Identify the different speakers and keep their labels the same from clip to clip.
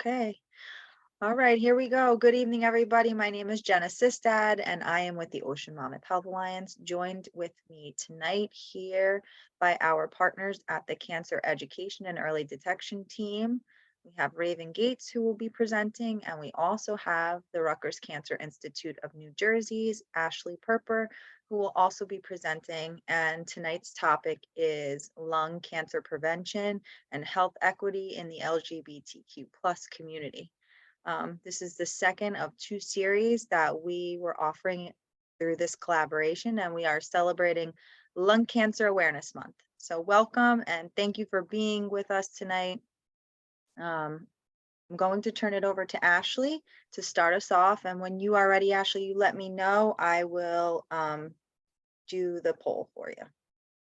Speaker 1: Okay. All right, here we go. Good evening, everybody. My name is Jenna Sistad, and I am with the Ocean Monmouth Health Alliance, joined with me tonight here by our partners at the Cancer Education and Early Detection team. We have Raven Gates, who will be presenting, and we also have the Rutgers Cancer Institute of New Jersey's Ashley Perper, who will also be presenting. And tonight's topic is lung cancer prevention and health equity in the LGBTQ plus community. This is the second of two series that we were offering through this collaboration, and we are celebrating Lung Cancer Awareness Month. So welcome and thank you for being with us tonight. I'm going to turn it over to Ashley to start us off. And when you are ready, Ashley, you let me know. I will do the poll for you.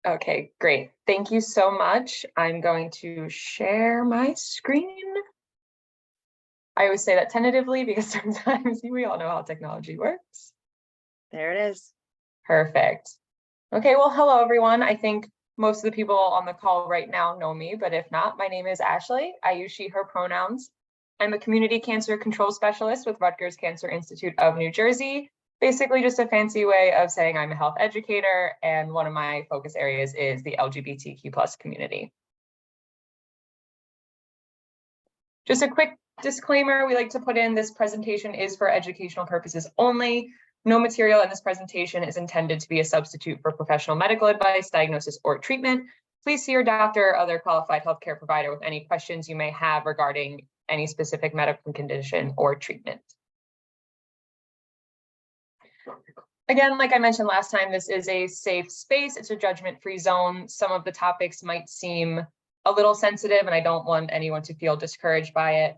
Speaker 2: Okay, great. Thank you so much. I'm going to share my screen. I always say that tentatively because sometimes we all know how technology works.
Speaker 1: There it is.
Speaker 2: Perfect. Okay, well, hello, everyone. I think most of the people on the call right now know me, but if not, my name is Ashley. I use she, her pronouns. I'm a community cancer control specialist with Rutgers Cancer Institute of New Jersey. Basically just a fancy way of saying I'm a health educator, and one of my focus areas is the LGBTQ plus community. Just a quick disclaimer we like to put in: this presentation is for educational purposes only. No material in this presentation is intended to be a substitute for professional medical advice, diagnosis, or treatment. Please see your doctor or other qualified healthcare provider with any questions you may have regarding any specific medical condition or treatment. Again, like I mentioned last time, this is a safe space. It's a judgment-free zone. Some of the topics might seem a little sensitive, and I don't want anyone to feel discouraged by it.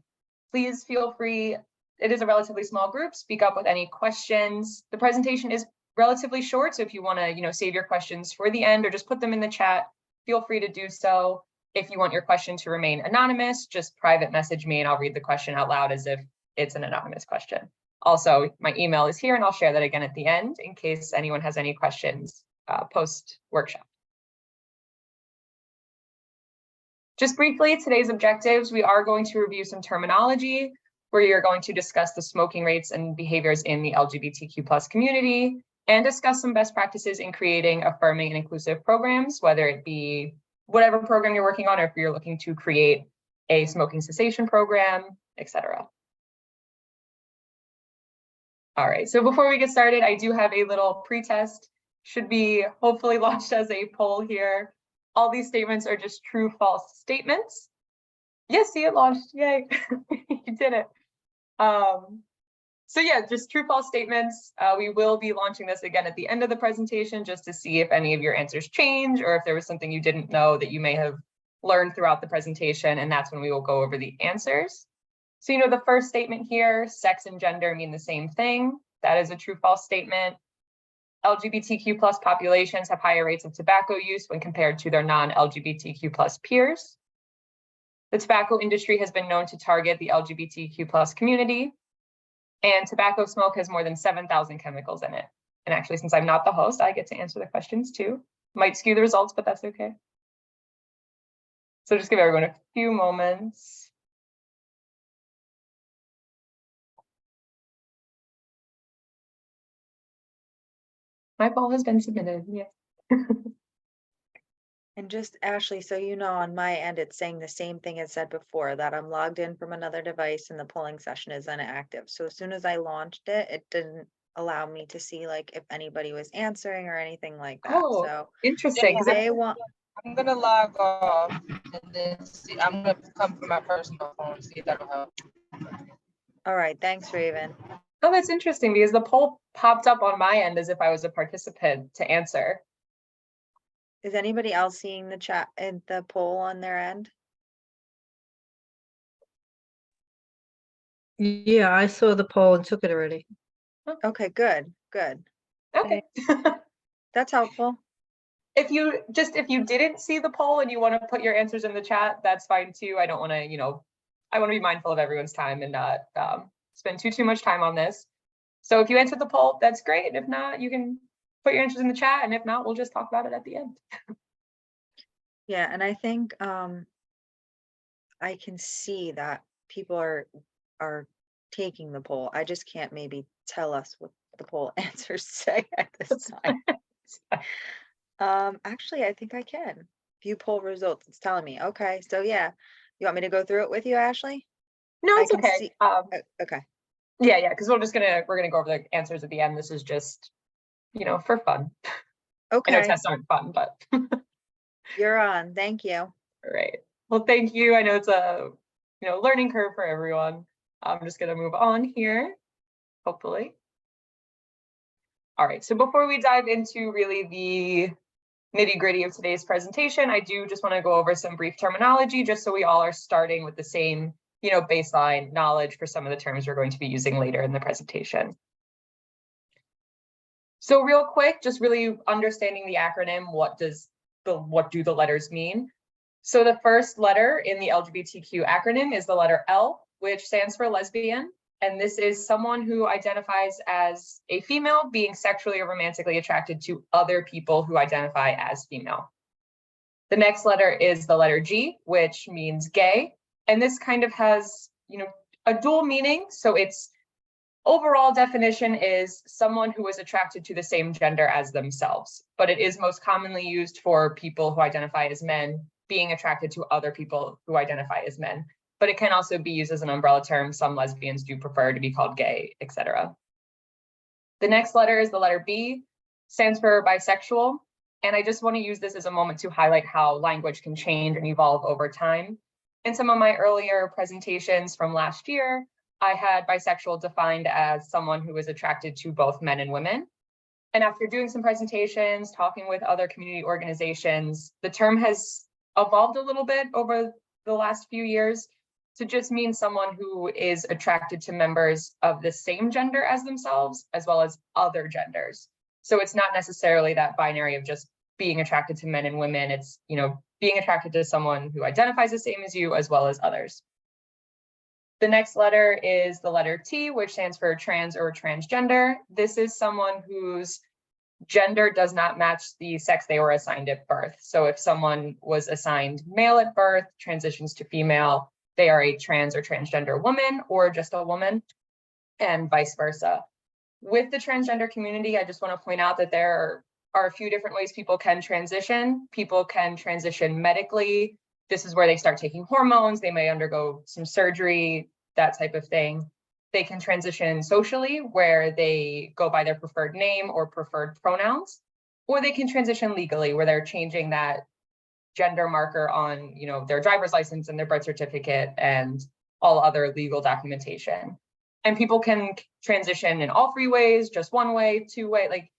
Speaker 2: Please feel free. It is a relatively small group. Speak up with any questions. The presentation is relatively short, so if you want to, save your questions for the end or just put them in the chat, feel free to do so. If you want your question to remain anonymous, just private message me and I'll read the question out loud as if it's an anonymous question. Also, my email is here, and I'll share that again at the end in case anyone has any questions post-workshop. Just briefly, today's objectives: we are going to review some terminology. We are going to discuss the smoking rates and behaviors in the LGBTQ plus community, and discuss some best practices in creating affirming and inclusive programs, whether it be whatever program you're working on, or if you're looking to create a smoking cessation program, etc. All right, so before we get started, I do have a little pretest. Should be hopefully launched as a poll here. All these statements are just true, false statements. Yes, see, it launched, yay, you did it. So yeah, just true, false statements. We will be launching this again at the end of the presentation just to see if any of your answers change, or if there was something you didn't know that you may have learned throughout the presentation, and that's when we will go over the answers. So, the first statement here, sex and gender mean the same thing. That is a true, false statement. LGBTQ plus populations have higher rates of tobacco use when compared to their non-LGBTQ plus peers. The tobacco industry has been known to target the LGBTQ plus community, and tobacco smoke has more than 7,000 chemicals in it. And actually, since I'm not the host, I get to answer the questions too. Might skew the results, but that's okay. So just give everyone a few moments. My poll has been submitted, yes.
Speaker 1: And just Ashley, so on my end, it's saying the same thing it said before, that I'm logged in from another device and the polling session is inactive. So as soon as I launched it, it didn't allow me to see if anybody was answering or anything like that.
Speaker 2: Oh,
Speaker 1: so
Speaker 2: interesting.
Speaker 3: I'm gonna log off and then see. I'm gonna come from my personal phone and see if that'll help.
Speaker 1: All right, thanks, Raven.
Speaker 2: Oh, that's interesting because the poll popped up on my end as if I was a participant to answer.
Speaker 1: Is anybody else seeing the chat and the poll on their end?
Speaker 4: Yeah, I saw the poll and took it already.
Speaker 1: Okay, good.
Speaker 2: Okay.
Speaker 1: That's helpful.
Speaker 2: If you didn't see the poll and you want to put your answers in the chat, that's fine too. I don't want to, I want to be mindful of everyone's time and not spend too much time on this. So if you answered the poll, that's great. If not, you can put your answers in the chat, and if not, we'll just talk about it at the end.
Speaker 1: Yeah, and I think I can see that people are taking the poll. I just can't maybe tell us what the poll answers say at this time. Actually, I think I can. View poll results. It's telling me. Okay, so yeah. You want me to go through it with you, Ashley?
Speaker 2: No,
Speaker 1: I
Speaker 2: it's
Speaker 1: can
Speaker 2: okay.
Speaker 1: see. Okay.
Speaker 2: Yeah, because we're gonna go over the answers at the end. This is just, for fun. I know
Speaker 1: Okay.
Speaker 2: tests aren't fun, but
Speaker 1: You're on. Thank you.
Speaker 2: all right. Well, thank you. I know it's a learning curve for everyone. I'm just gonna move on here, hopefully. All right, so before we dive into really the nitty-gritty of today's presentation, I do just want to go over some brief terminology just so we all are starting with the same, baseline knowledge for some of the terms we're going to be using later in the presentation. So real quick, just really understanding the acronym, what do the letters mean? So the first letter in the LGBTQ acronym is the letter L, which stands for lesbian. And this is someone who identifies as a female being sexually or romantically attracted to other people who identify as female. The next letter is the letter G, which means gay. And this kind of has, a dual meaning. So its overall definition is someone who is attracted to the same gender as themselves, but it is most commonly used for people who identify as men being attracted to other people who identify as men. But it can also be used as an umbrella term. Some lesbians do prefer to be called gay, etc. The next letter is the letter B, stands for bisexual. And I just want to use this as a moment to highlight how language can change and evolve over time. In some of my earlier presentations from last year, I had bisexual defined as someone who is attracted to both men and women. And after doing some presentations, talking with other community organizations, the term has evolved a little bit over the last few years to just mean someone who is attracted to members of the same gender as themselves, as well as other genders. So it's not necessarily that binary of just being attracted to men and women. It's, being attracted to someone who identifies the same as you, as well as others. The next letter is the letter T, which stands for trans or transgender. This is someone whose gender does not match the sex they were assigned at birth. So if someone was assigned male at birth, transitions to female, they are a trans or transgender woman or just a woman, and vice versa. With the transgender community, I just want to point out that there are a few different ways people can transition. People can transition medically. This is where they start taking hormones. They may undergo some surgery, that type of thing. They can transition socially, where they go by their preferred name or preferred pronouns, or they can transition legally, where they're changing that gender marker on, their driver's license and their birth certificate and all other legal documentation. And people can transition in all three ways, just one way, two way, like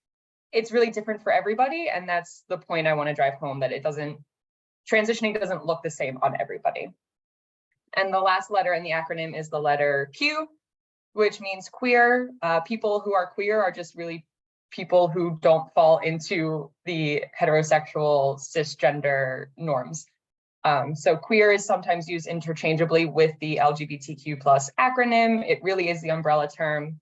Speaker 2: it's really different for everybody. And that's the point I want to drive home, that transitioning doesn't look the same on everybody. And the last letter in the acronym is the letter Q, which means queer. People who are queer are just really people who don't fall into the heterosexual cisgender norms. So queer is sometimes used interchangeably with the LGBTQ plus acronym. It really is the umbrella term.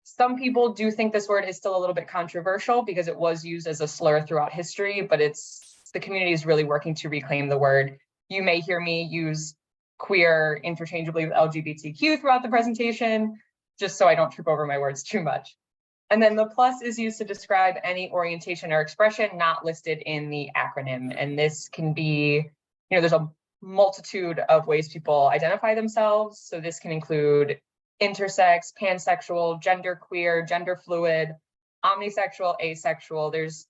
Speaker 2: Some people do think this word is still a little bit controversial because it was used as a slur throughout history, but the community is really working to reclaim the word. You may hear me use queer interchangeably with LGBTQ throughout the presentation, just so I don't trip over my words too much. And then the plus is used to describe any orientation or expression not listed in the acronym. And this can be, there's a multitude of ways people identify themselves. So this can include intersex, pansexual, genderqueer, gender fluid, omnisexual, asexual. There's,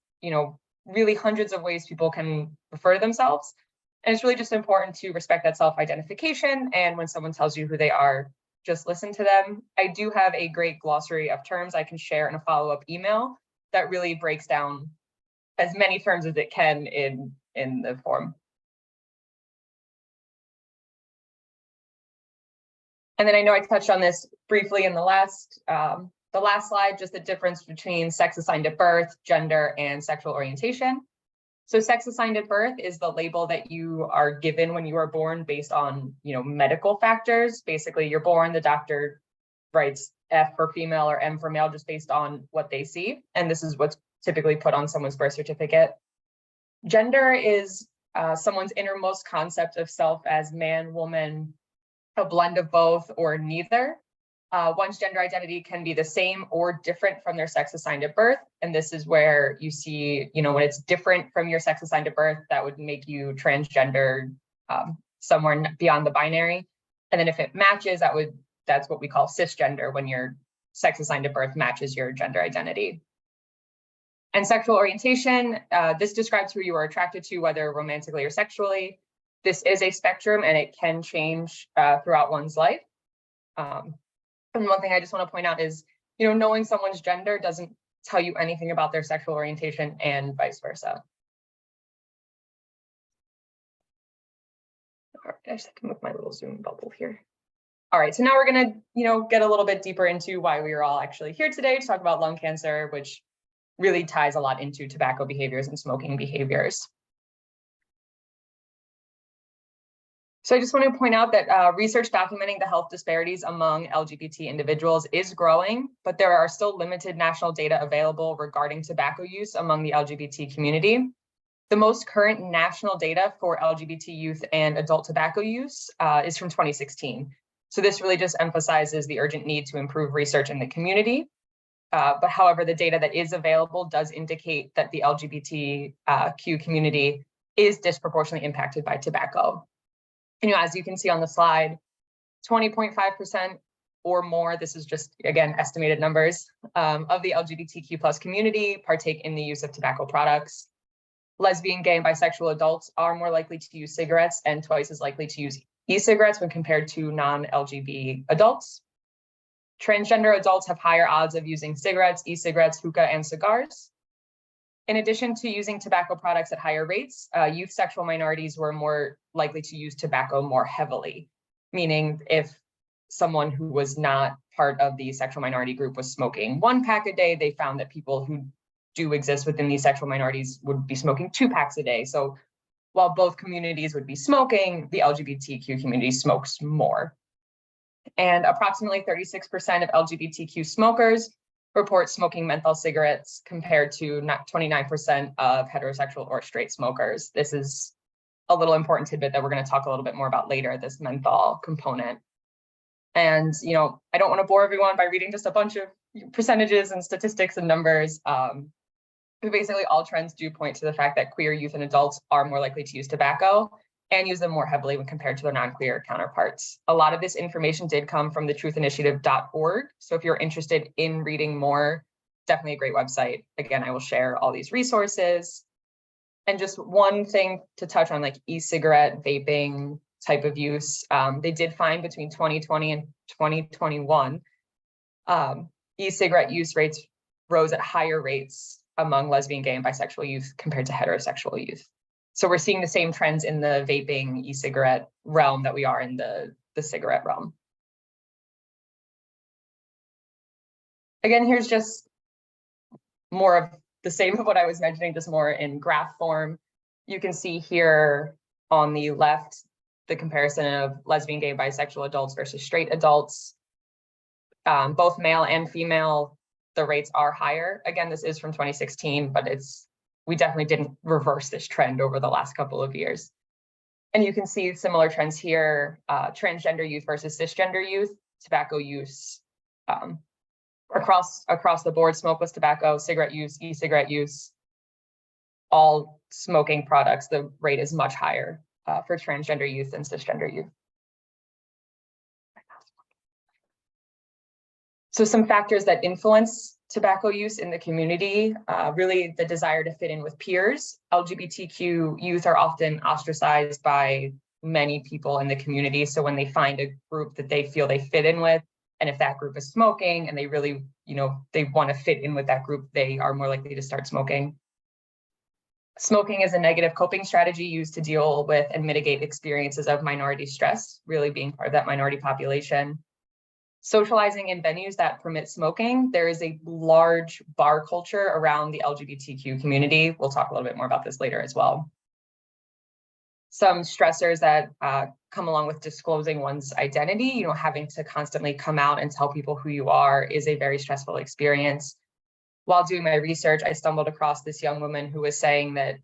Speaker 2: really hundreds of ways people can refer to themselves. And it's really just important to respect that self-identification. And when someone tells you who they are, just listen to them. I do have a great glossary of terms I can share in a follow-up email that really breaks down as many terms as it can in the form. And then I know I touched on this briefly in the last slide, just the difference between sex assigned at birth, gender, and sexual orientation. So sex assigned at birth is the label that you are given when you are born based on, medical factors. Basically, you're born, the doctor writes F for female or M for male just based on what they see. And this is what's typically put on someone's birth certificate. Gender is someone's innermost concept of self as man, woman, a blend of both, or neither. One's gender identity can be the same or different from their sex assigned at birth. And this is where you see, when it's different from your sex assigned at birth, that would make you transgender, somewhere beyond the binary. And then if it matches, that's what we call cisgender, when your sex assigned at birth matches your gender identity. And sexual orientation, this describes who you are attracted to, whether romantically or sexually. This is a spectrum and it can change throughout one's life. And one thing I just want to point out is, knowing someone's gender doesn't tell you anything about their sexual orientation, and vice versa. All right, I just can move my little Zoom bubble here. All right, so now we're going to, get a little bit deeper into why we are all actually here today to talk about lung cancer, which really ties a lot into tobacco behaviors and smoking behaviors. So I just want to point out that research documenting the health disparities among LGBT individuals is growing, but there are still limited national data available regarding tobacco use among the LGBT community. The most current national data for LGBT youth and adult tobacco use is from 2016. So this really just emphasizes the urgent need to improve research in the community. But however, the data that is available does indicate that the LGBTQ community is disproportionately impacted by tobacco. As you can see on the slide, 20.5% or more, this is just, again, estimated numbers, of the LGBTQ plus community partake in the use of tobacco products. Lesbian, gay, and bisexual adults are more likely to use cigarettes and twice as likely to use e-cigarettes when compared to non-LGBT adults. Transgender adults have higher odds of using cigarettes, e-cigarettes, hookah, and cigars. In addition to using tobacco products at higher rates, youth sexual minorities were more likely to use tobacco more heavily, meaning if someone who was not part of the sexual minority group was smoking 1 pack a day, they found that people who do exist within these sexual minorities would be smoking 2 packs a day. So while both communities would be smoking, the LGBTQ community smokes more. And approximately 36% of LGBTQ smokers report smoking menthol cigarettes compared to 29% of heterosexual or straight smokers. This is a little important tidbit that we're going to talk a little bit more about later, this menthol component. And, I don't want to bore everyone by reading just a bunch of percentages and statistics and numbers. But basically, all trends do point to the fact that queer youth and adults are more likely to use tobacco and use them more heavily when compared to their non-queer counterparts. A lot of this information did come from the truthinitiative.org. So if you're interested in reading more, definitely a great website. Again, I will share all these resources. And just one thing to touch on, like e-cigarette, vaping type of use, they did find between 2020 and 2021, e-cigarette use rates rose at higher rates among lesbian, gay, and bisexual youth compared to heterosexual youth. So we're seeing the same trends in the vaping e-cigarette realm that we are in the cigarette realm. Again, here's just more of the same of what I was mentioning, just more in graph form. You can see here on the left, the comparison of lesbian, gay, bisexual adults versus straight adults. Both male and female, the rates are higher. Again, this is from 2016, but we definitely didn't reverse this trend over the last couple of years. And you can see similar trends here, transgender youth versus cisgender youth, tobacco use across the board, smokeless tobacco, cigarette use, e-cigarette use, all smoking products, the rate is much higher for transgender youth than cisgender youth. So some factors that influence tobacco use in the community, really the desire to fit in with peers. LGBTQ youth are often ostracized by many people in the community. So when they find a group that they feel they fit in with, and if that group is smoking and they really, they want to fit in with that group, they are more likely to start smoking. Smoking is a negative coping strategy used to deal with and mitigate experiences of minority stress, really being part of that minority population. Socializing in venues that permit smoking, there is a large bar culture around the LGBTQ community. We'll talk a little bit more about this later as well. Some stressors that come along with disclosing one's identity, having to constantly come out and tell people who you are is a very stressful experience. While doing my research, I stumbled across this young woman who was saying that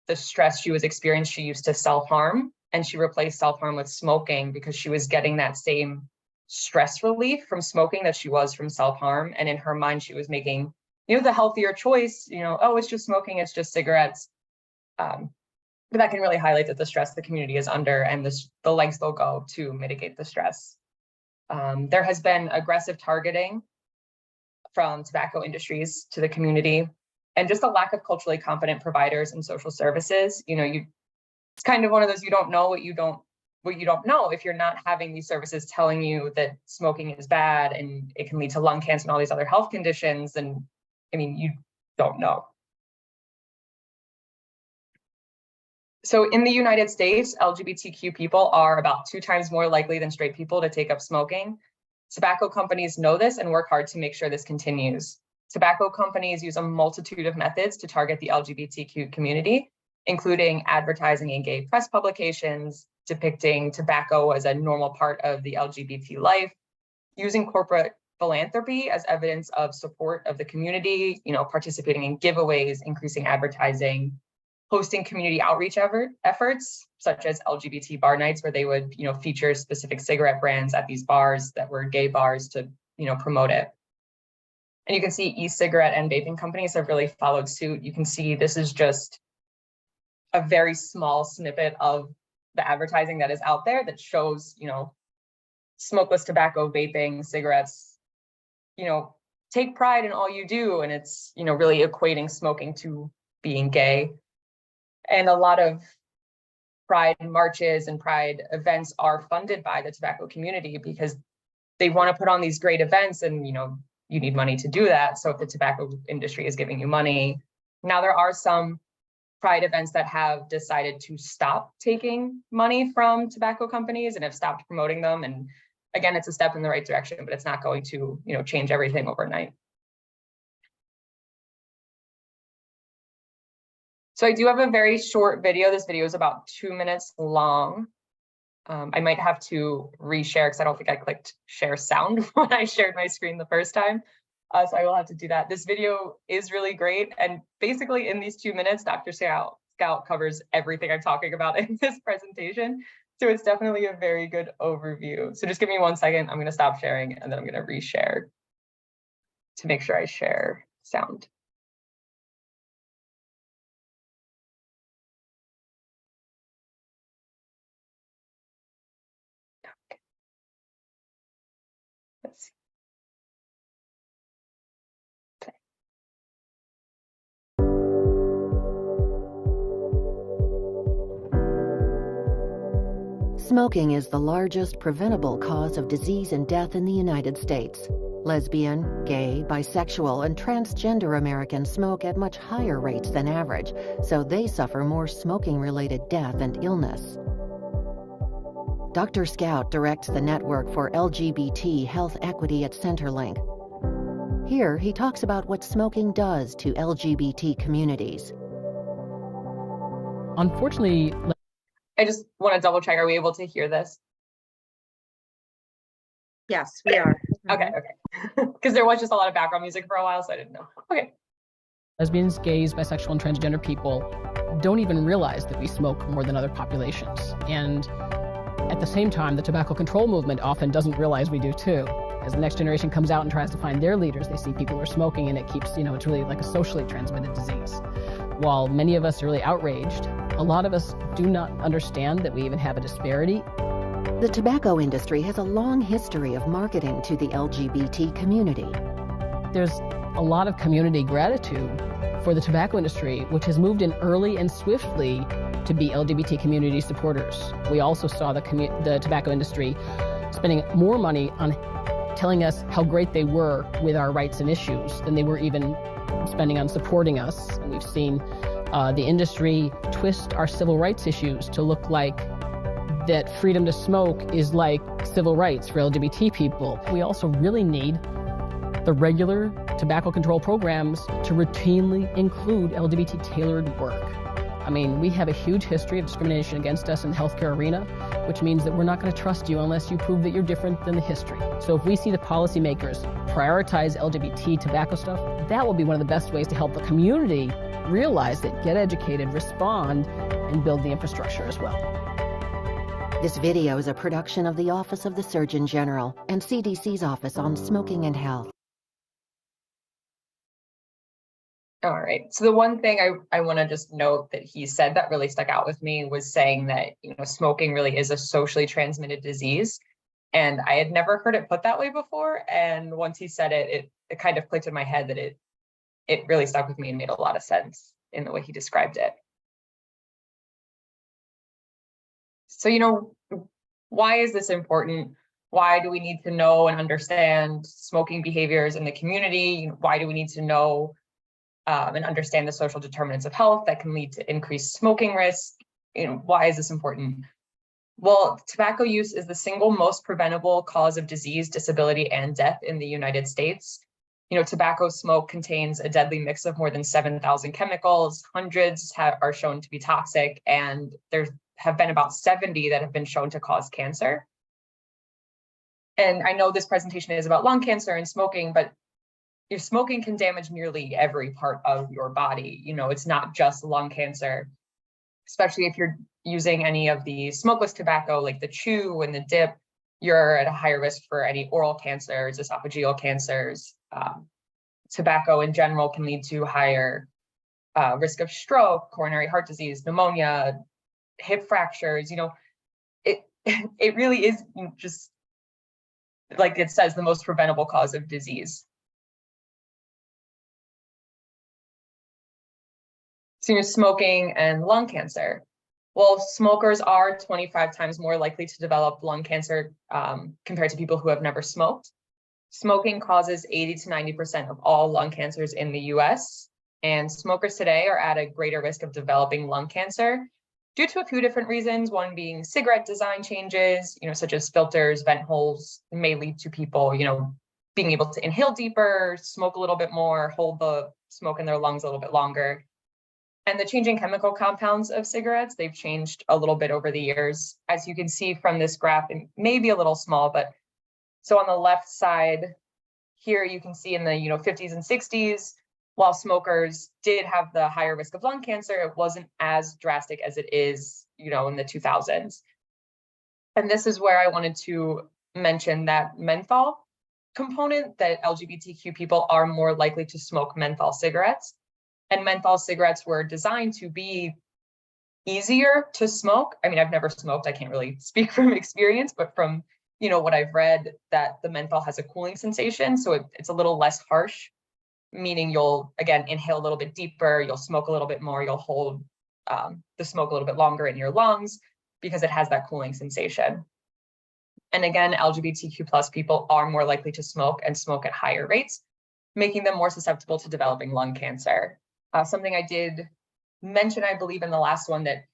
Speaker 2: the stress she was experiencing, she used to self-harm and she replaced self-harm with smoking because she was getting that same stress relief from smoking that she was from self-harm. And in her mind, she was making, the healthier choice, oh, it's just smoking, it's just cigarettes. But that can really highlight that the stress the community is under and the lengths they'll go to mitigate the stress. There has been aggressive targeting from tobacco industries to the community, and just a lack of culturally competent providers and social services. It's kind of one of those, you don't know what you don't know. If you're not having these services telling you that smoking is bad and it can lead to lung cancer and all these other health conditions, and you don't know. So in the United States, LGBTQ people are about 2 times more likely than straight people to take up smoking. Tobacco companies know this and work hard to make sure this continues. Tobacco companies use a multitude of methods to target the LGBTQ community, including advertising in gay press publications, depicting tobacco as a normal part of the LGBT life, using corporate philanthropy as evidence of support of the community, participating in giveaways, increasing advertising, hosting community outreach efforts, such as LGBT bar nights, where they would, feature specific cigarette brands at these bars that were gay bars to, promote it. And you can see e-cigarette and vaping companies have really followed suit. You can see this is just a very small snippet of the advertising that is out there that shows, smokeless tobacco, vaping, cigarettes, take pride in all you do. And it's, really equating smoking to being gay. And a lot of pride marches and pride events are funded by the tobacco community because they want to put on these great events, and, you need money to do that. So if the tobacco industry is giving you money, now there are some pride events that have decided to stop taking money from tobacco companies and have stopped promoting them. And again, it's a step in the right direction, but it's not going to, change everything overnight. So I do have a very short video. This video is about 2 minutes long. I might have to reshare because I don't think I clicked share sound when I shared my screen the first time. So I will have to do that. This video is really great. And basically in these 2 minutes, Dr. Scout covers everything I'm talking about in this presentation. So it's definitely a very good overview. So just give me 1 second. I'm going to stop sharing and then I'm going to reshare to make sure I share sound. Let's see.
Speaker 5: Smoking is the largest preventable cause of disease and death in the United States. Lesbian, gay, bisexual, and transgender Americans smoke at much higher rates than average, so they suffer more smoking-related death and illness. Dr. Scout directs the Network for LGBT Health Equity at Centerlink. Here, he talks about what smoking does to LGBT communities.
Speaker 6: Unfortunately,
Speaker 2: I just want to double check. Are we able to hear this?
Speaker 1: Yes, we are.
Speaker 2: Okay. Because there was just a lot of background music for a while, so I didn't know. Okay.
Speaker 6: lesbians, gays, bisexual, and transgender people don't even realize that we smoke more than other populations. And at the same time, the tobacco control movement often doesn't realize we do too. As the next generation comes out and tries to find their leaders, they see people who are smoking, and it keeps, it's really like a socially transmitted disease. While many of us are really outraged, a lot of us do not understand that we even have a disparity.
Speaker 5: The tobacco industry has a long history of marketing to the LGBT community.
Speaker 6: There's a lot of community gratitude for the tobacco industry, which has moved in early and swiftly to be LGBT community supporters. We also saw the tobacco industry spending more money on telling us how great they were with our rights and issues than they were even spending on supporting us. And we've seen the industry twist our civil rights issues to look like that freedom to smoke is like civil rights for LGBT people. We also really need the regular tobacco control programs to routinely include LGBT tailored work. I mean, we have a huge history of discrimination against us in the healthcare arena, which means that we're not going to trust you unless you prove that you're different than the history. So if we see the policymakers prioritize LGBT tobacco stuff, that will be one of the best ways to help the community realize it, get educated, respond, and build the infrastructure as well.
Speaker 5: This video is a production of the Office of the Surgeon General and CDC's Office on Smoking and Health.
Speaker 2: All right. So the one thing I want to just note that he said that really stuck out with me was saying that, smoking really is a socially transmitted disease. And I had never heard it put that way before. And once he said it, it kind of clicked in my head that it really stuck with me and made a lot of sense in the way he described it. So, why is this important? Why do we need to know and understand smoking behaviors in the community? Why do we need to know and understand the social determinants of health that can lead to increased smoking risk? Why is this important? Well, tobacco use is the single most preventable cause of disease, disability, and death in the United States. Tobacco smoke contains a deadly mix of more than 7,000 chemicals. Hundreds are shown to be toxic, and there have been about 70 that have been shown to cause cancer. And I know this presentation is about lung cancer and smoking, but your smoking can damage nearly every part of your body. It's not just lung cancer, especially if you're using any of the smokeless tobacco, like the chew and the dip, you're at a higher risk for any oral cancers, esophageal cancers. Tobacco in general can lead to higher risk of stroke, coronary heart disease, pneumonia, hip fractures. It really is just, like it says, the most preventable cause of disease. So smoking and lung cancer. Well, smokers are 25 times more likely to develop lung cancer compared to people who have never smoked. Smoking causes 80 to 90% of all lung cancers in the US, and smokers today are at a greater risk of developing lung cancer due to a few different reasons. One being cigarette design changes, such as filters, vent holes, may lead to people, being able to inhale deeper, smoke a little bit more, hold the smoke in their lungs a little bit longer. And the changing chemical compounds of cigarettes, they've changed a little bit over the years. As you can see from this graph, it may be a little small, but so on the left side here, you can see in the 50s and 60s, while smokers did have the higher risk of lung cancer, it wasn't as drastic as it is, in the 2000s. And this is where I wanted to mention that menthol component, that LGBTQ people are more likely to smoke menthol cigarettes. And menthol cigarettes were designed to be easier to smoke. I mean, I've never smoked, I can't really speak from experience, but from what I've read, that the menthol has a cooling sensation, so it's a little less harsh, meaning you'll, again, inhale a little bit deeper, you'll smoke a little bit more, you'll hold the smoke a little bit longer in your lungs because it has that cooling sensation. And again, LGBTQ plus people are more likely to smoke and smoke at higher rates, making them more susceptible to developing lung cancer. Something I did mention, I believe, in the last one, that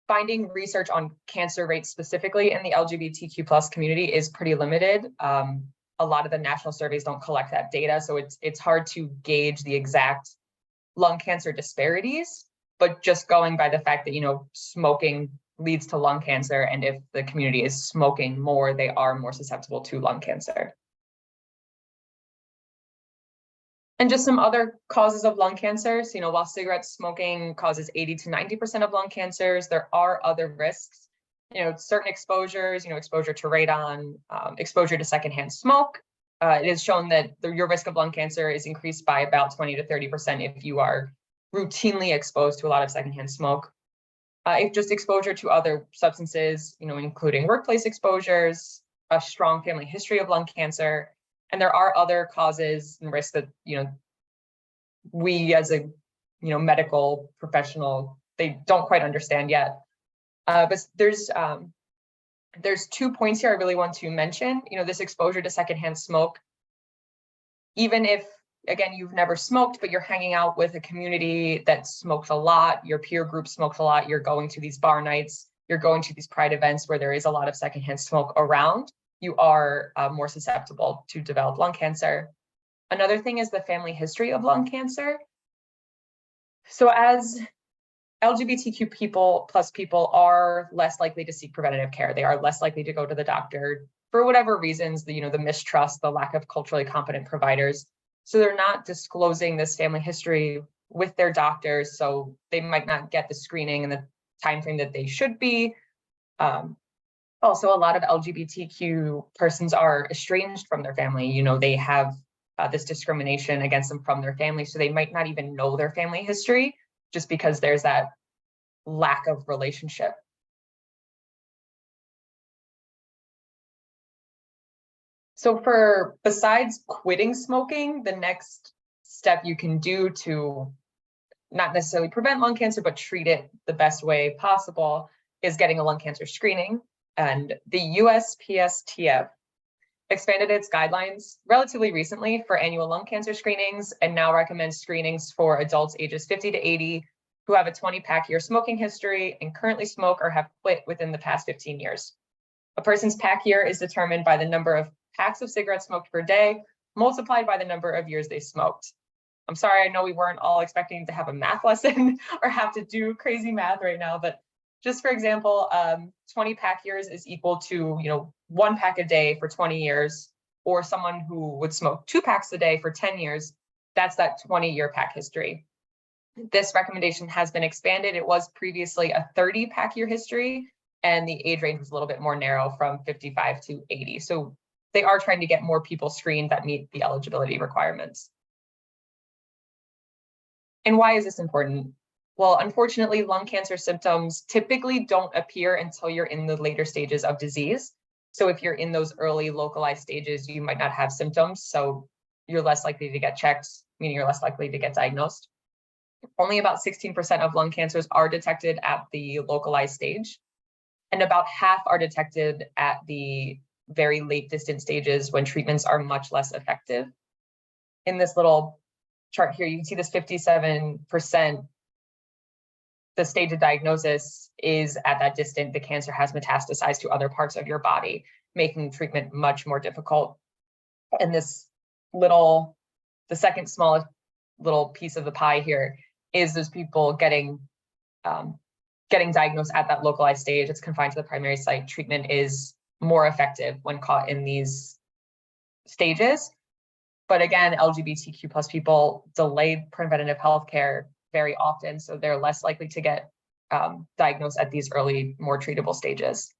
Speaker 2: finding research on cancer rates specifically in the LGBTQ plus community is pretty limited. A lot of the national surveys don't collect that data, so it's hard to gauge the exact lung cancer disparities, but just going by the fact that, smoking leads to lung cancer, and if the community is smoking more, they are more susceptible to lung cancer. And just some other causes of lung cancer. So, while cigarette smoking causes 80 to 90% of lung cancers, there are other risks. Certain exposures, exposure to radon, exposure to secondhand smoke. It is shown that your risk of lung cancer is increased by about 20 to 30% if you are routinely exposed to a lot of secondhand smoke. If just exposure to other substances, including workplace exposures, a strong family history of lung cancer. And there are other causes and risks that, we as a, medical professional, they don't quite understand yet. But there's 2 points here I really want to mention. This exposure to secondhand smoke, even if, again, you've never smoked, but you're hanging out with a community that smokes a lot, your peer group smokes a lot, you're going to these bar nights, you're going to these pride events where there is a lot of secondhand smoke around, you are more susceptible to develop lung cancer. Another thing is the family history of lung cancer. So as LGBTQ people are less likely to seek preventative care, they are less likely to go to the doctor for whatever reasons, the mistrust, the lack of culturally competent providers. So they're not disclosing this family history with their doctors, so they might not get the screening in the time frame that they should be. Also, a lot of LGBTQ persons are estranged from their family. You know, they have this discrimination against them from their family, so they might not even know their family history just because there's that lack of relationship. So besides quitting smoking, the next step you can do to not necessarily prevent lung cancer, but treat it the best way possible is getting a lung cancer screening. And the USPSTF expanded its guidelines relatively recently for annual lung cancer screenings and now recommends screenings for adults ages 50 to 80 who have a 20-pack year smoking history and currently smoke or have quit within the past 15 years. A person's pack year is determined by the number of packs of cigarettes smoked per day, multiplied by the number of years they smoked. I'm sorry, I know we weren't all expecting to have a math lesson or have to do crazy math right now, but just for example, 20 pack years is equal to, 1 pack a day for 20 years, or someone who would smoke 2 packs a day for 10 years, that's that 20-year pack history. This recommendation has been expanded. It was previously a 30 pack year history, and the age range was a little bit more narrow from 55 to 80. So they are trying to get more people screened that meet the eligibility requirements. And why is this important? Well, unfortunately, lung cancer symptoms typically don't appear until you're in the later stages of disease. So if you're in those early localized stages, you might not have symptoms. So you're less likely to get checked, meaning you're less likely to get diagnosed. Only about 16% of lung cancers are detected at the localized stage, and about half are detected at the very late distant stages when treatments are much less effective. In this little chart here, you can see this 57%, the stage of diagnosis is at that distant, the cancer has metastasized to other parts of your body, making treatment much more difficult. And this the second smallest little piece of the pie here is those people getting diagnosed at that localized stage. It's confined to the primary site. Treatment is more effective when caught in these stages. But again, LGBTQ plus people delay preventative health care very often, so they're less likely to get diagnosed at these early, more treatable stages.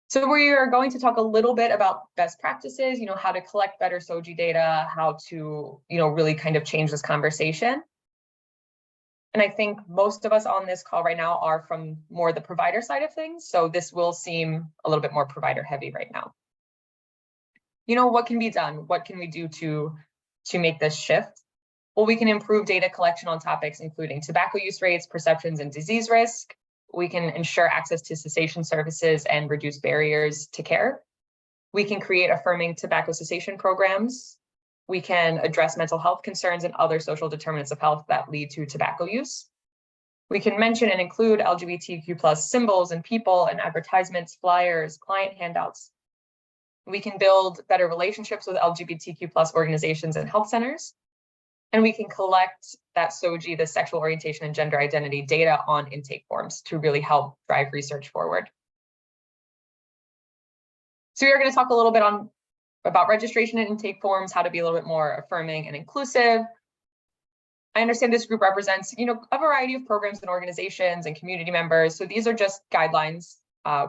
Speaker 2: So we are going to talk a little bit about best practices, how to collect better SOGI data, how to, really kind of change this conversation. And I think most of us on this call right now are from more the provider side of things, so this will seem a little bit more provider heavy right now. What can be done? What can we do to make this shift? Well, we can improve data collection on topics including tobacco use rates, perceptions, and disease risk. We can ensure access to cessation services and reduce barriers to care. We can create affirming tobacco cessation programs. We can address mental health concerns and other social determinants of health that lead to tobacco use. We can mention and include LGBTQ plus symbols and people and advertisements, flyers, client handouts. We can build better relationships with LGBTQ plus organizations and health centers. And we can collect that SOGI, the sexual orientation and gender identity data on intake forms to really help drive research forward. So we are going to talk a little bit about registration and intake forms, how to be a little bit more affirming and inclusive. I understand this group represents, a variety of programs and organizations and community members. So these are just guidelines.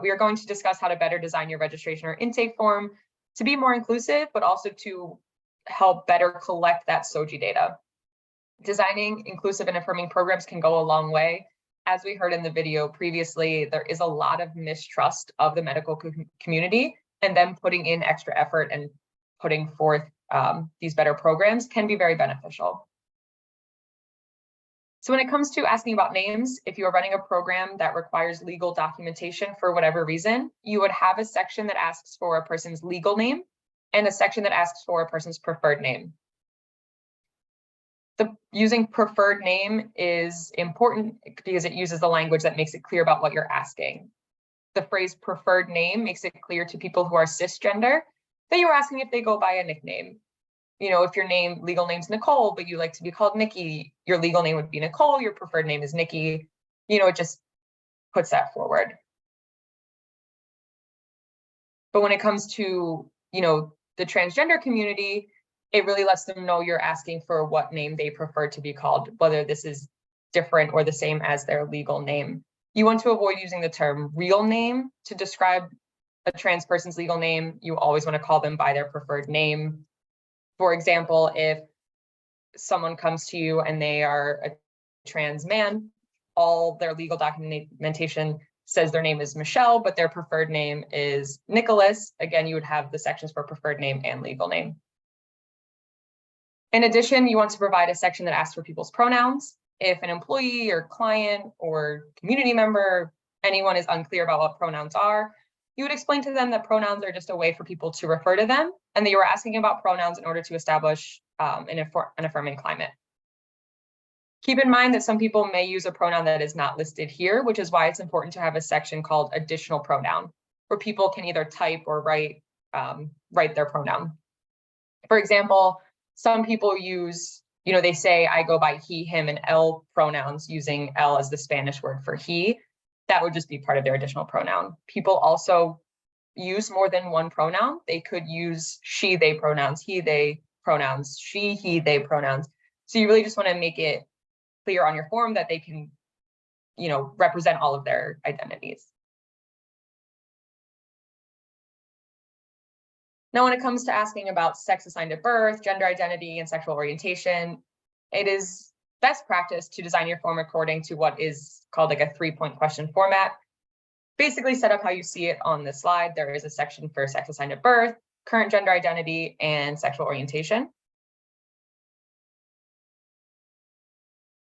Speaker 2: We are going to discuss how to better design your registration or intake form to be more inclusive, but also to help better collect that SOGI data. Designing inclusive and affirming programs can go a long way. As we heard in the video previously, there is a lot of mistrust of the medical community, and them putting in extra effort and putting forth these better programs can be very beneficial. So when it comes to asking about names, if you are running a program that requires legal documentation for whatever reason, you would have a section that asks for a person's legal name and a section that asks for a person's preferred name. Using preferred name is important because it uses the language that makes it clear about what you're asking. The phrase preferred name makes it clear to people who are cisgender that you're asking if they go by a nickname. If your legal name's Nicole, but you like to be called Nikki, your legal name would be Nicole, your preferred name is Nikki. It just puts that forward. But when it comes to, the transgender community, it really lets them know you're asking for what name they prefer to be called, whether this is different or the same as their legal name. You want to avoid using the term real name to describe a trans person's legal name. You always want to call them by their preferred name. For example, if someone comes to you and they are a trans man, all their legal documentation says their name is Michelle, but their preferred name is Nicholas. Again, you would have the sections for preferred name and legal name. In addition, you want to provide a section that asks for people's pronouns. If an employee or client or community member, anyone is unclear about what pronouns are, you would explain to them that pronouns are just a way for people to refer to them, and that you were asking about pronouns in order to establish an affirming climate. Keep in mind that some people may use a pronoun that is not listed here, which is why it's important to have a section called additional pronoun, where people can either type or write their pronoun. For example, some people use, they say, I go by he, him, and L pronouns, using L as the Spanish word for he. That would just be part of their additional pronoun. People also use more than one pronoun. They could use she, they pronouns, he, they pronouns, she, he, they pronouns. So you really just want to make it clear on your form that they can, represent all of their identities. Now, when it comes to asking about sex assigned at birth, gender identity, and sexual orientation, it is best practice to design your form according to what is called like a 3-point question format. Basically set up how you see it on this slide. There is a section for sex assigned at birth, current gender identity, and sexual orientation.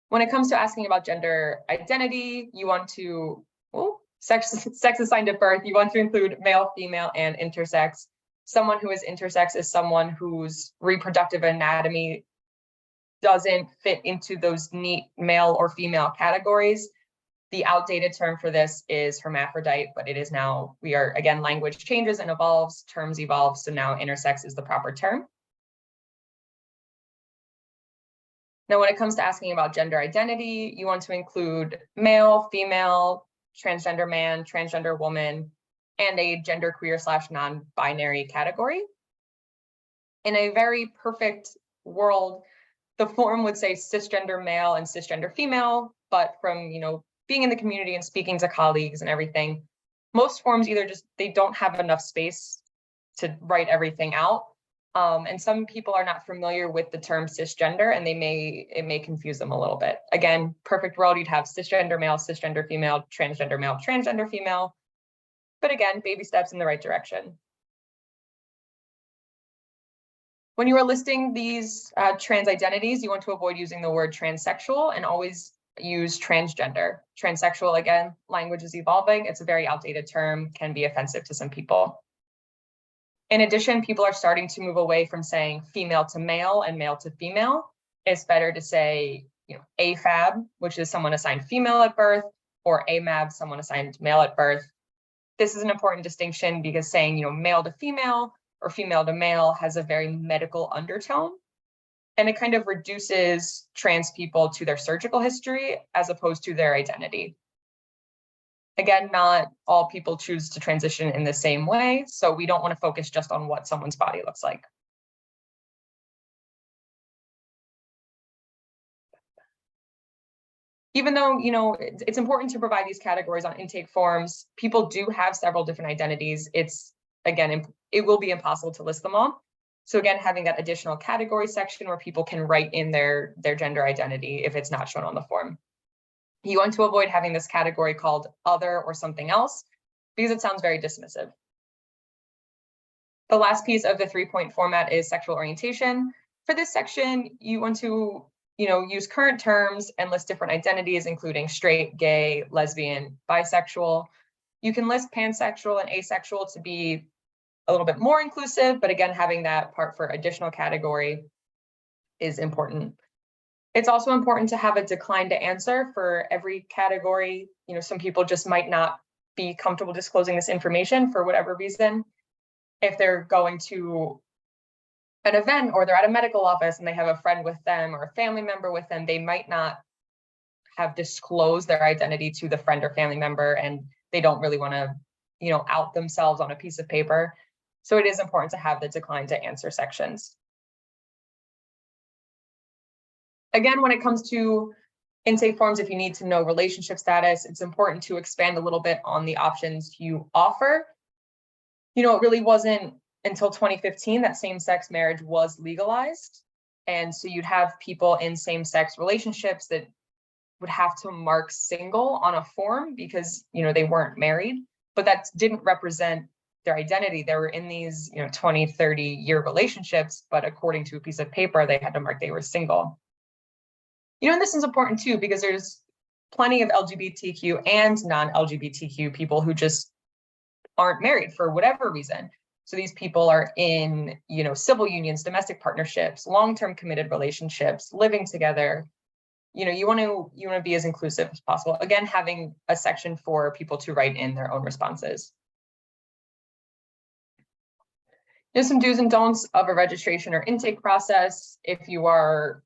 Speaker 2: When it comes to asking about gender identity, you want to, sex assigned at birth, you want to include male, female, and intersex. Someone who is intersex is someone whose reproductive anatomy doesn't fit into those neat male or female categories. The outdated term for this is hermaphrodite, but it is now, again, language changes and evolves, terms evolve, so now intersex is the proper term. Now, when it comes to asking about gender identity, you want to include male, female, transgender man, transgender woman, and a genderqueer / non-binary category. In a very perfect world, the form would say cisgender male and cisgender female, but from being in the community and speaking to colleagues and everything, most forms either they don't have enough space to write everything out. And some people are not familiar with the term cisgender, and it may confuse them a little bit. Again, perfect world, you'd have cisgender male, cisgender female, transgender female. But again, baby steps in the right direction. When you are listing these trans identities, you want to avoid using the word transsexual and always use transgender. Transsexual, again, language is evolving. It's a very outdated term, can be offensive to some people. In addition, people are starting to move away from saying female to male and male to female. It's better to say, AFAB, which is someone assigned female at birth, or AMAB, someone assigned male at birth. This is an important distinction because saying, male to female or female to male has a very medical undertone, and it kind of reduces trans people to their surgical history as opposed to their identity. Again, not all people choose to transition in the same way, so we don't want to focus just on what someone's body looks like. Even though, it's important to provide these categories on intake forms, people do have several different identities. It will be impossible to list them all. So again, having that additional category section where people can write in their gender identity if it's not shown on the form. You want to avoid having this category called other or something else because it sounds very dismissive. The last piece of the 3-point format is sexual orientation. For this section, you want to use current terms and list different identities, including straight, gay, lesbian, bisexual. You can list pansexual and asexual to be a little bit more inclusive, but again, having that part for additional category is important. It's also important to have a decline to answer for every category. Some people just might not be comfortable disclosing this information for whatever reason. If they're going to an event or they're at a medical office and they have a friend with them or a family member with them, they might not have disclosed their identity to the friend or family member, and they don't really want to, out themselves on a piece of paper. So it is important to have the decline to answer sections. Again, when it comes to intake forms if you need to know relationship status. It's important to expand a little bit on the options you offer. You know, it really wasn't until 2015 that same-sex marriage was legalized. And so you'd have people in same-sex relationships that would have to mark single on a form because, you know, they weren't married, but that didn't represent their identity. They were in these, you know, 20, 30-year relationships, but according to a piece of paper, they had to mark they were single. You know, and this is important too, because there's plenty of LGBTQ and non-LGBTQ people who just aren't married for whatever reason. So these people are in, you know, civil unions, domestic partnerships, long-term committed relationships, living together. You know, you want to be as inclusive as possible. Again, having a section for people to write in their own responses. There's some do's and don'ts of a registration or intake process. If you are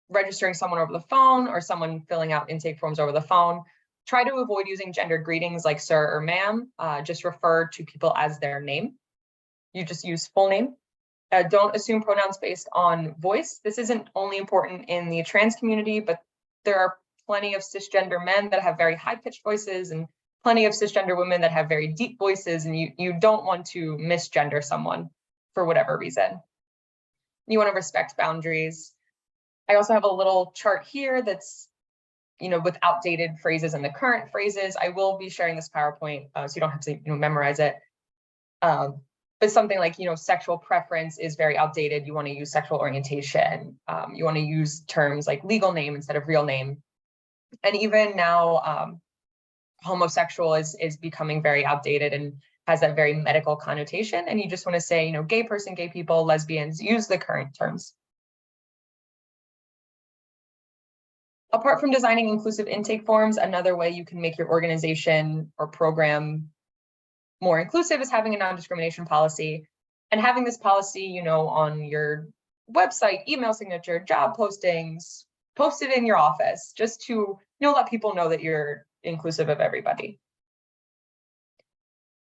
Speaker 2: registering someone over the phone or someone filling out intake forms over the phone, try to avoid using gendered greetings like sir or ma'am. Just refer to people as their name. You just use full name. Don't assume pronouns based on voice. This isn't only important in the trans community, but there are plenty of cisgender men that have very high-pitched voices and plenty of cisgender women that have very deep voices, and you don't want to misgender someone for whatever reason. You want to respect boundaries. I also have a little chart here that's, you know, with outdated phrases and the current phrases. I will be sharing this PowerPoint, so you don't have to, you know, memorize it. But something like, you know, sexual preference is very outdated. You want to use sexual orientation. You want to use terms like legal name instead of real name. And even now, homosexual is becoming very outdated and has that very medical connotation. And you just want to say, you know, gay person, gay people, lesbians, use the current terms. Apart from designing inclusive intake forms, another way you can make your organization or program more inclusive is having a non-discrimination policy, and having this policy, you know, on your website, email signature, job postings, post it in your office, just to, you know, let people know that you're inclusive of everybody.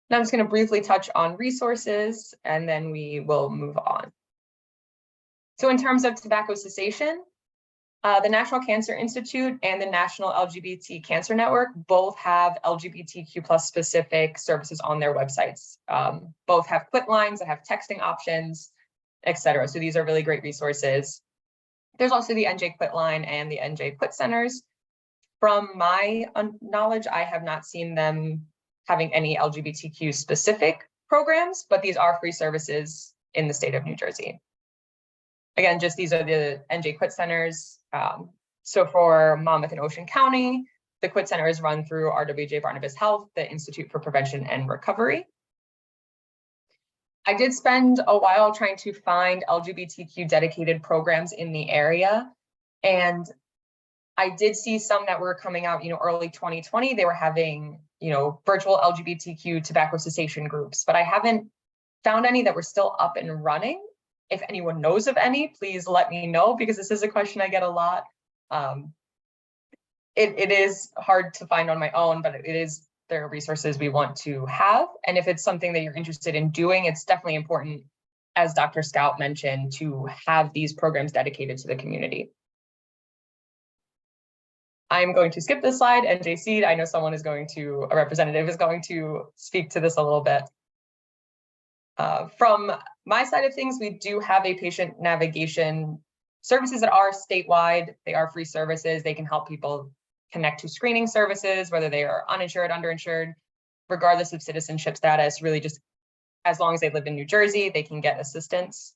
Speaker 2: Now I'm just going to briefly touch on resources, and then we will move on. So in terms of tobacco cessation, the National Cancer Institute and the National LGBT Cancer Network both have LGBTQ+ specific services on their websites. Both have quit lines that have texting options, etc. So these are really great resources. There's also the NJ Quit line and the NJ Quit centers. From my knowledge, I have not seen them having any LGBTQ specific programs, but these are free services in the state of New Jersey. Again, just these are the NJ Quit centers. So for Monmouth and Ocean County, the Quit Center is run through RWJ Barnabas Health, the Institute for Prevention and Recovery. I did spend a while trying to find LGBTQ dedicated programs in the area, and I did see some that were coming out, you know, early 2020. They were having, you know, virtual LGBTQ tobacco cessation groups, but I haven't found any that were still up and running. If anyone knows of any, please let me know, because this is a question I get a lot. It is hard to find on my own, but there are resources we want to have. And if it's something that you're interested in doing, it's definitely important, as Dr. Scout mentioned, to have these programs dedicated to the community. I'm going to skip this slide, and CEED, I know a representative is going to speak to this a little bit. From my side of things, we do have a patient navigation services that are statewide. They are free services. They can help people connect to screening services, whether they are uninsured, underinsured, regardless of citizenship status. Really, just as long as they live in New Jersey, they can get assistance.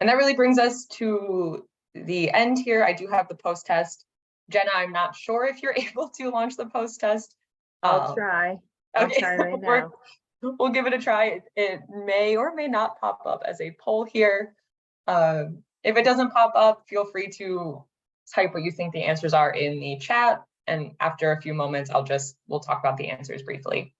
Speaker 2: And that really brings us to the end here. I do have the post-test. Jenna, I'm not sure if you're able to launch the post-test.
Speaker 1: I'll try. I'll try right now.
Speaker 2: We'll give it a try. It may or may not pop up as a poll here. If it doesn't pop up, feel free to type what you think the answers are in the chat. And after a few moments, we'll talk about the answers briefly.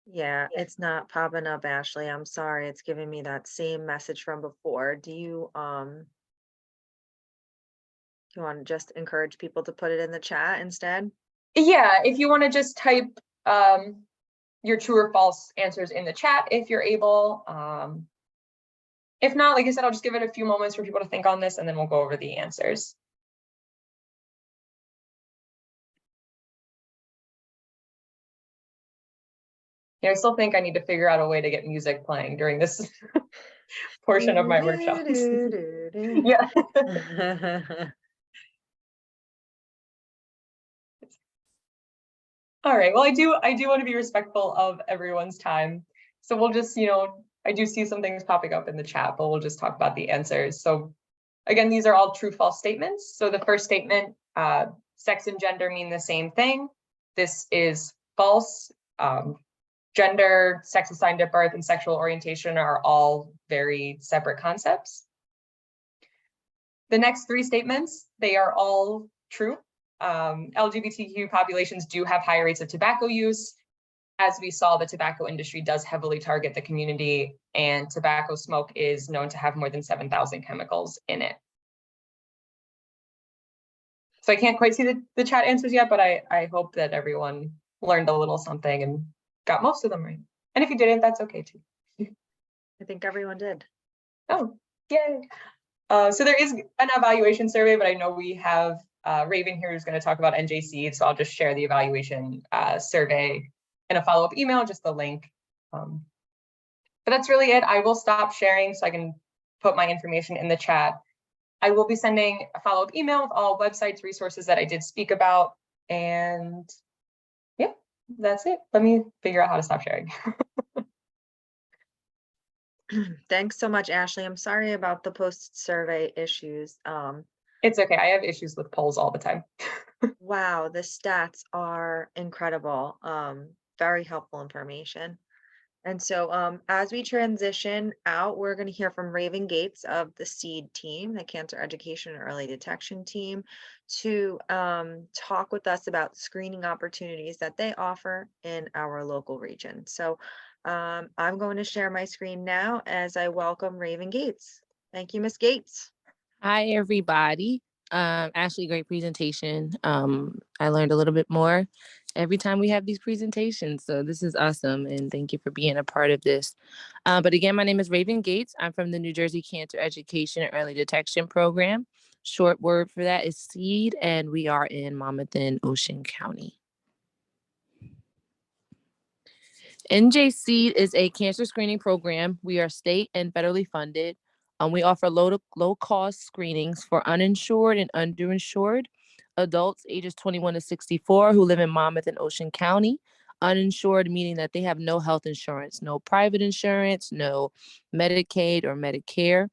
Speaker 1: Yeah, it's not popping up, Ashley. I'm sorry. It's giving me that same message from before. Do you want to just encourage people to put it in the chat instead?
Speaker 2: Yeah, if you want to just type your true or false answers in the chat, if you're able. If not, like I said, I'll just give it a few moments for people to think on this and then we'll go over the answers. Yeah, I still think I need to figure out a way to get music playing during this portion of my workshop. Yeah. All right. Well, I do want to be respectful of everyone's time. So we'll just, I do see some things popping up in the chat, but we'll just talk about the answers. So again, these are all true false statements. So the first statement, sex and gender mean the same thing. This is false. Gender, sex assigned at birth, and sexual orientation are all very separate concepts. The next three statements, they are all true. LGBTQ populations do have higher rates of tobacco use. As we saw, the tobacco industry does heavily target the community, and tobacco smoke is known to have more than 7,000 chemicals in it. So I can't quite see the chat answers yet, but I hope that everyone learned a little something and got most of them right. And if you didn't, that's okay too.
Speaker 1: I think everyone did.
Speaker 2: Oh, yay. So there is an evaluation survey, but I know we have Raven here who's going to talk about NJC, so I'll just share the evaluation survey in a follow-up email, just the link. But that's really it. I will stop sharing so I can put my information in the chat. I will be sending a follow-up email with all websites, resources that I did speak about. And yeah, that's it. Let me figure out how to stop sharing.
Speaker 1: Thanks so much, Ashley. I'm sorry about the post-survey issues.
Speaker 2: It's okay. I have issues with polls all the time.
Speaker 1: Wow, the stats are incredible. Very helpful information. And so as we transition out, we're going to hear from Raven Gates of the CEED team, the Cancer Education and Early Detection team, to talk with us about screening opportunities that they offer in our local region. So I'm going to share my screen now as I welcome Raven Gates. Thank you, Ms. Gates.
Speaker 7: Hi, everybody. Ashley, great presentation. I learned a little bit more every time we have these presentations. So this is awesome. And thank you for being a part of this. But again, my name is Raven Gates. I'm from the New Jersey Cancer Education and Early Detection Program. Short word for that is CEED, and we are in Monmouth and Ocean County. NJC is a cancer screening program. We are state and federally funded. We offer low cost screenings for uninsured and underinsured adults ages 21 to 64 who live in Monmouth and Ocean County. Uninsured meaning that they have no health insurance, no private insurance, no Medicaid or Medicare.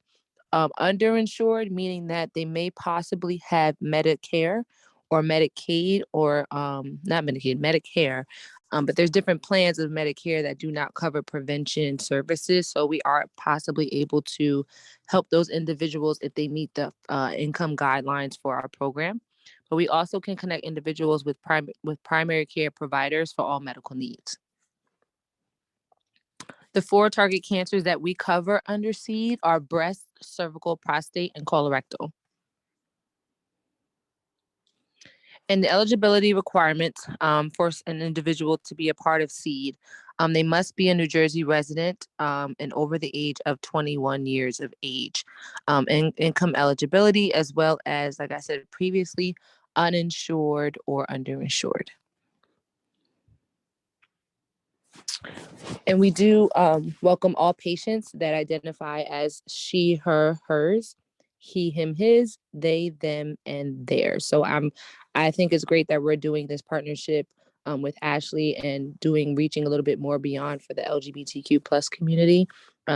Speaker 7: Underinsured meaning that they may possibly have Medicare or Medicaid or not Medicaid, Medicare. But there's different plans of Medicare that do not cover prevention services. So we are possibly able to help those individuals if they meet the income guidelines for our program. But we also can connect individuals with primary care providers for all medical needs. The 4 target cancers that we cover under CEED are breast, cervical, prostate, and colorectal. And the eligibility requirements for an individual to be a part of CEED, they must be a New Jersey resident and over the age of 21 years of age. And income eligibility, as well as, like I said previously, uninsured or underinsured. And we do welcome all patients that identify as she, her, hers, he, him, his, they, them, and theirs. So I think it's great that we're doing this partnership with Ashley and reaching a little bit more beyond for the LGBTQ plus community,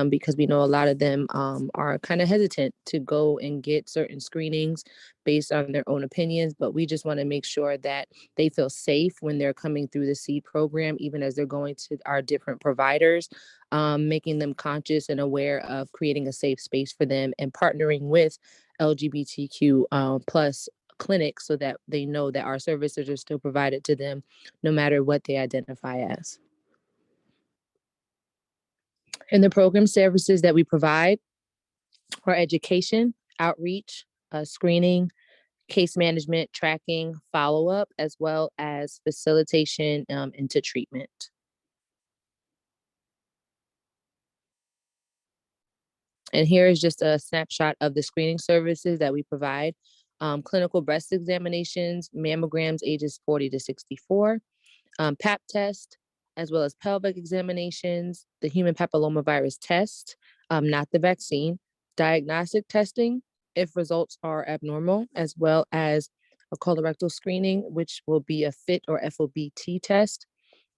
Speaker 7: because we know a lot of them are kind of hesitant to go and get certain screenings based on their own opinions. But we just want to make sure that they feel safe when they're coming through the CEED program, even as they're going to our different providers, making them conscious and aware of creating a safe space for them and partnering with LGBTQ plus clinics so that they know that our services are still provided to them no matter what they identify as. And the program services that we provide are education, outreach, screening, case management, tracking, follow-up, as well as facilitation into treatment. And here is just a snapshot of the screening services that we provide. Clinical breast examinations, mammograms ages 40 to 64, Pap test, as well as pelvic examinations, the human papillomavirus test, not the vaccine, diagnostic testing if results are abnormal, as well as a colorectal screening, which will be a FIT or FOBT test,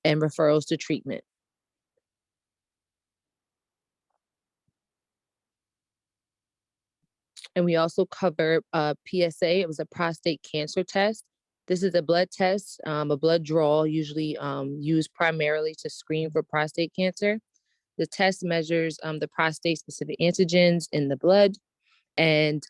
Speaker 7: and referrals to treatment. And we also cover PSA. It was a prostate cancer test. This is a blood test, a blood draw, usually used primarily to screen for prostate cancer. The test measures the prostate specific antigens in the blood, and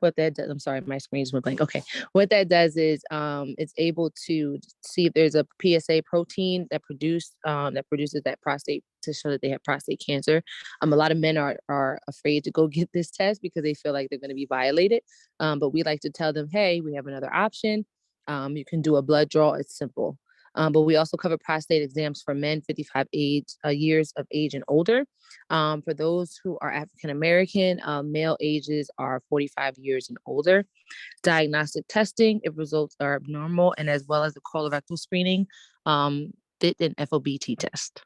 Speaker 7: what that does, I'm sorry, my screen just went blank. Okay. What that does is it's able to see if there's a PSA protein that produces that prostate to show that they have prostate cancer. A lot of men are afraid to go get this test because they feel like they're going to be violated. But we like to tell them, hey, we have another option. You can do a blood draw. It's simple. But we also cover prostate exams for men 55 years of age and older. For those who are African American, male ages are 45 years and older. Diagnostic testing, if results are abnormal, and as well as the colorectal screening, FIT and FOBT test.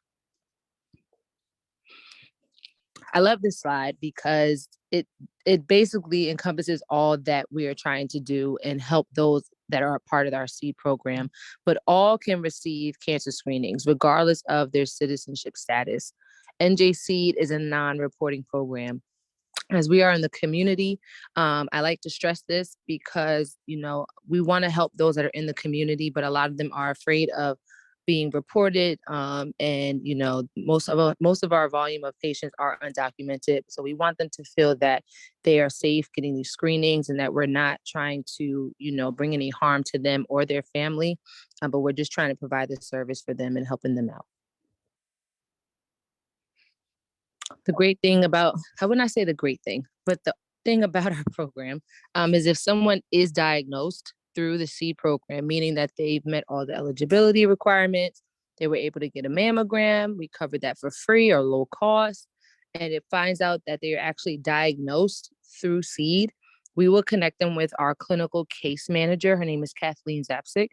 Speaker 7: I love this slide because it basically encompasses all that we are trying to do and help those that are a part of our CEED program, but all can receive cancer screenings regardless of their citizenship status. NJ CEED is a non-reporting program. As we are in the community, I like to stress this because, we want to help those that are in the community, but a lot of them are afraid of being reported. And, most of our volume of patients are undocumented. So we want them to feel that they are safe getting these screenings and that we're not trying to, bring any harm to them or their family, but we're just trying to provide this service for them and helping them out. The great thing about, I would not say the great thing, but the thing about our program is if someone is diagnosed through the CEED program, meaning that they've met all the eligibility requirements, they were able to get a mammogram, we covered that for free or low cost, and it finds out that they are actually diagnosed through CEED, we will connect them with our clinical case manager. Her name is Kathleen Zapsik.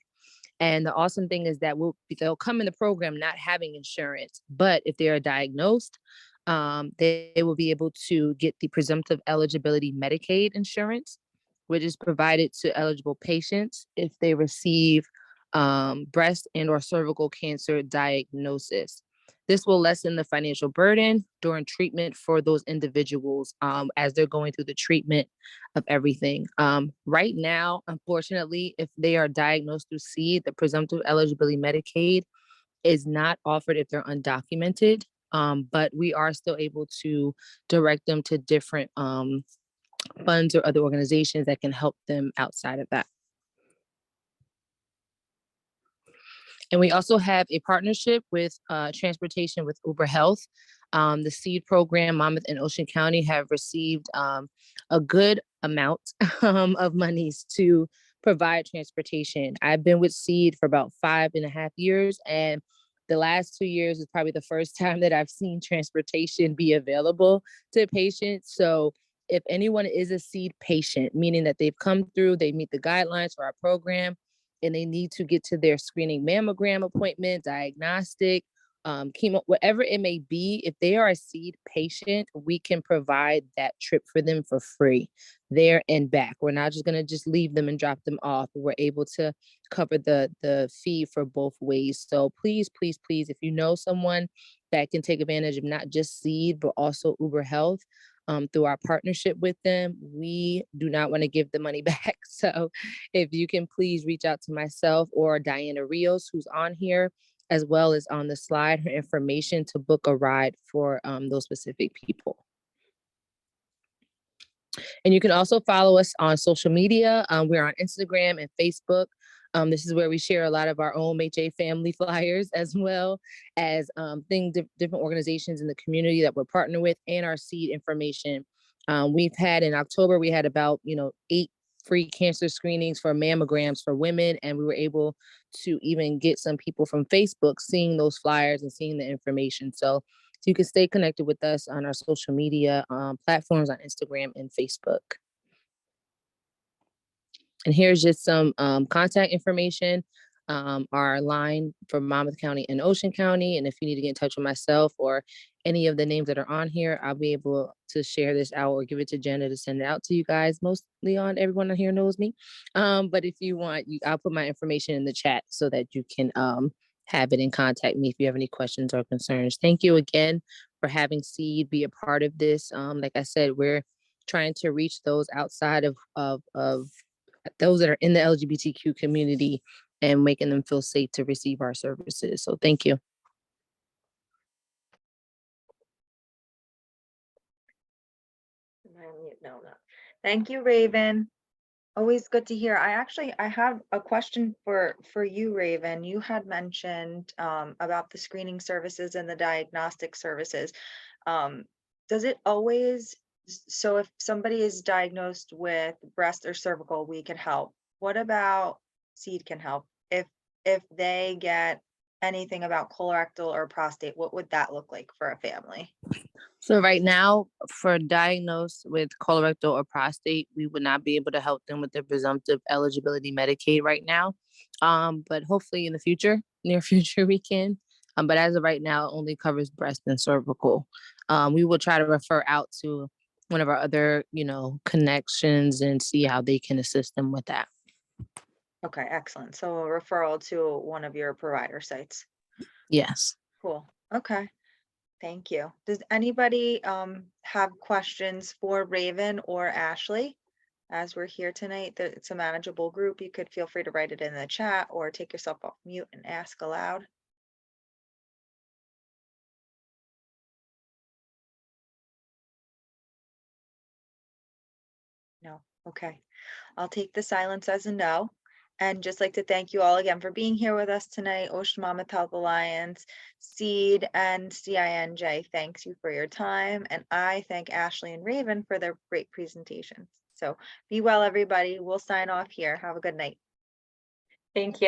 Speaker 7: And the awesome thing is that they'll come in the program not having insurance, but if they are diagnosed, they will be able to get the presumptive eligibility Medicaid insurance, which is provided to eligible patients if they receive breast and or cervical cancer diagnosis. This will lessen the financial burden during treatment for those individuals as they're going through the treatment of everything. Right now, unfortunately, if they are diagnosed through CEED, the presumptive eligibility Medicaid is not offered if they're undocumented, but we are still able to direct them to different funds or other organizations that can help them outside of that. And we also have a partnership with transportation with Uber Health. The CEED program, Monmouth and Ocean County have received a good amount of monies to provide transportation. I've been with CEED for about 5.5 years, and the last 2 years is probably the first time that I've seen transportation be available to patients. So if anyone is a CEED patient, meaning that they've come through, they meet the guidelines for our program, and they need to get to their screening mammogram appointment, diagnostic, chemo, whatever it may be, if they are a CEED patient, we can provide that trip for them for free, there and back. We're not just gonna just leave them and drop them off. We're able to cover the fee for both ways. So please, please, please, if you know someone that can take advantage of not just CEED, but also Uber Health, through our partnership with them, we do not want to give the money back. So if you can please reach out to myself or Diana Rios, who's on here, as well as on the slide, her information to book a ride for those specific people. And you can also follow us on social media. We're on Instagram and Facebook. This is where we share a lot of our OMHA family flyers, as well as different organizations in the community that we're partnered with, and our CEED information. We've had in October, we had about 8 free cancer screenings for mammograms for women, and we were able to even get some people from Facebook seeing those flyers and seeing the information. So So you can stay connected with us on our social media platforms on Instagram and Facebook. And here's just some contact information, our line for Monmouth County and Ocean County. And if you need to get in touch with myself or any of the names that are on here, I'll be able to share this out or give it to Jenna to send it out to you guys. Mostly on everyone here knows me. But if you want, I'll put my information in the chat so that you can have it and contact me if you have any questions or concerns. Thank you again for having CEED be a part of this. Like I said, we're trying to reach those outside of those that are in the LGBTQ community and making them feel safe to receive our services. So thank you.
Speaker 1: No. Thank you, Raven. Always good to hear. I have a question for you, Raven. You had mentioned about the screening services and the diagnostic services. Does it always, so if somebody is diagnosed with breast or cervical, we can help. What about CEED can help? If they get anything about colorectal or prostate, what would that look like for a family?
Speaker 7: So right now, for diagnosed with colorectal or prostate, we would not be able to help them with their presumptive eligibility Medicaid right now. But hopefully in the future, near future, we can. But as of right now, it only covers breast and cervical. We will try to refer out to one of our other, connections and see how they can assist them with that.
Speaker 1: Okay, excellent. So a referral to one of your provider sites.
Speaker 7: Yes.
Speaker 1: Cool. Okay. Thank you. Does anybody have questions for Raven or Ashley? As we're here tonight, that it's a manageable group. You could feel free to write it in the chat or take yourself off mute and ask aloud. No. Okay. I'll take the silence as a no. And just like to thank you all again for being here with us tonight. Ocean Monmouth Health Alliance, CEED, and CINJ, thanks you for your time. And I thank Ashley and Raven for their great presentations. So be well, everybody. We'll sign off here. Have a good night.
Speaker 2: Thank you.